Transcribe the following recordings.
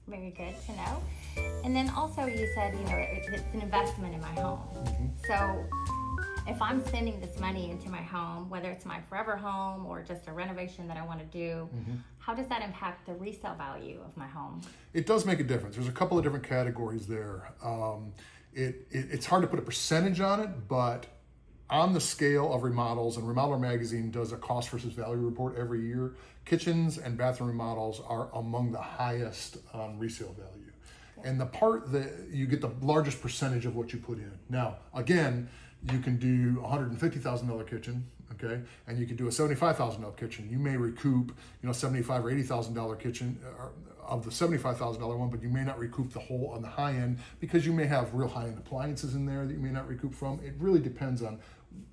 Very good to know. And then also you said, it's an investment in my home. So if I'm spending this money into my home, whether it's my forever home or just a renovation that I want to do, how does that impact the resale value of my home? It does make a difference. There's a couple of different categories there. It's hard to put a percentage on it, but on the scale of remodels, and Remodeler Magazine does a cost versus value report every year, kitchens and bathroom remodels are among the highest on resale value. And the part that you get the largest percentage of what you put in. Now, again, you can do a $150,000 kitchen, okay, and you can do a $75,000 kitchen. You may recoup, $75,000 or $80,000 kitchen of the $75,000 one, but you may not recoup the whole on the high end because you may have real high end appliances in there that you may not recoup from. It really depends on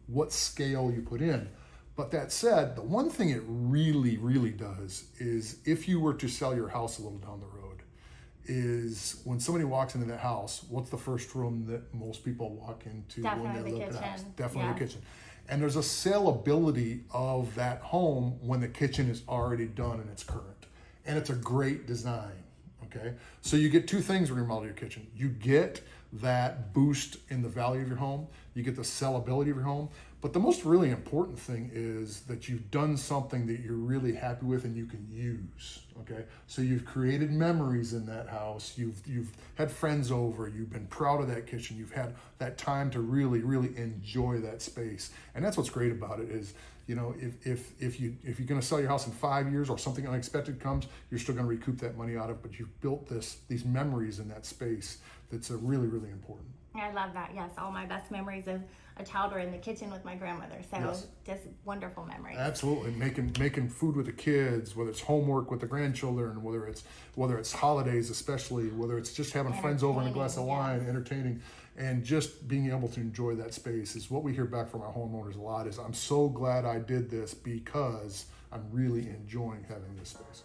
what scale you put in. But that said, the one thing it really, really does is if you were to sell your house a little down the road, is when somebody walks into that house, what's the first room that most people walk into when they look at the house? Definitely the kitchen. And there's a saleability of that home when the kitchen is already done and it's current. And it's a great design, okay? So you get two things when you remodel your kitchen. You get that boost in the value of your home. You get the sellability of your home. But the most really important thing is that you've done something that you're really happy with and you can use, okay? So you've created memories in that house. You've had friends over. You've been proud of that kitchen. You've had that time to really, really enjoy that space. And that's what's great about it is, if you're going to sell your house in 5 years or something unexpected comes, you're still going to recoup that money out of it. But you've built these memories in that space that's really, really important. I love that. Yes, all my best memories of a child were in the kitchen with my grandmother. So just wonderful memories. Absolutely, making food with the kids, whether it's homework with the grandchildren, whether it's holidays, especially whether it's just having friends over and a glass of wine, entertaining, and just being able to enjoy that space is what we hear back from our homeowners a lot. Is I'm so glad I did this because I'm really enjoying having this space.